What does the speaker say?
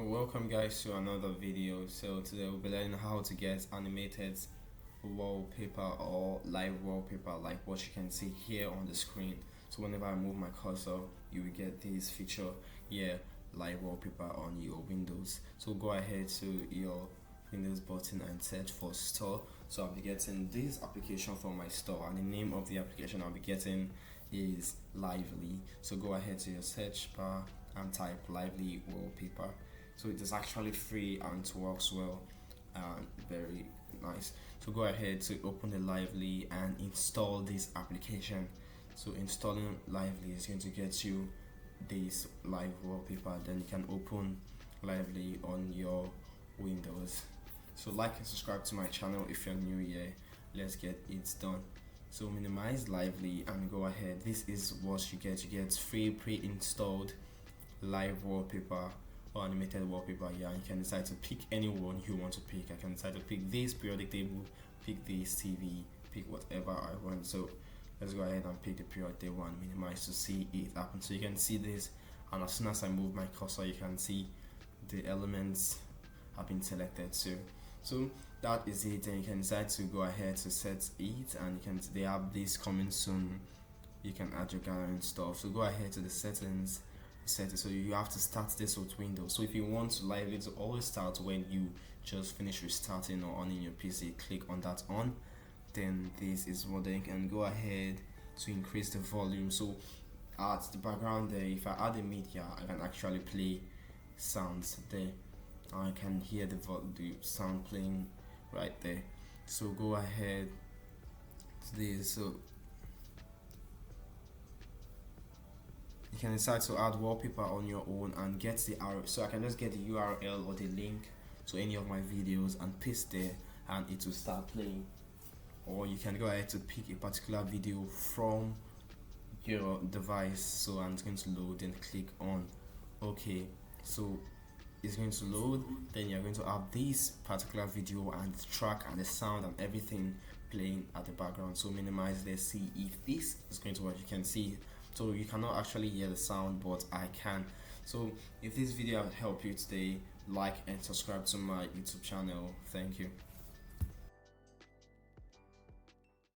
Welcome guys to another video. So today we'll be learning how to get animated wallpaper or live wallpaper like what you can see here on the screen. So whenever I move my cursor, you will get this feature here, live wallpaper on your Windows. So go ahead to your Windows button and search for store. So I'll be getting this application from my store, and the name of the application I'll be getting is Lively. So go ahead to your search bar and type Lively wallpaper. So it is actually free and it works well and very nice. So go ahead to open the Lively and install this application. So installing Lively is going to get you this live wallpaper. Then you can open Lively on your Windows. So like and subscribe to my channel if you're new here. Let's get it done. So minimize Lively and go ahead. This is what you get. You get free pre-installed live wallpaper or animated wallpaper here. You can decide to pick any one you want to pick. I can decide to pick this periodic table, pick this TV, pick whatever I want. So let's go ahead and pick the periodic table and minimize to see it happen. So you can see this, and as soon as I move my cursor, you can see the elements have been selected too. So that is it. And you can decide to go ahead to set it, and they have this coming soon. You can add your gallery and stuff. So go ahead to the settings, set it. So you have to start this with Windows. So if you want Lively to always start when you just finish restarting or on in your PC, click on that on. Then this is what then you can go ahead to increase the volume. So at the background there, if I add a media, I can actually play sounds there. I can hear the sound playing right there. So go ahead to this. So you can decide to add wallpaper on your own and get the URL. So I can just get the URL or the link to any of my videos and paste there, and it will start playing. Or you can go ahead to pick a particular video from your device. So I'm going to load and click on OK. So it's going to load. Then you're going to have this particular video and the track and the sound and everything playing at the background. So minimize. Let's see if this is going to work. You can see, so you cannot actually hear the sound, but I can. So if this video helped you today, like and subscribe to my YouTube channel. Thank you.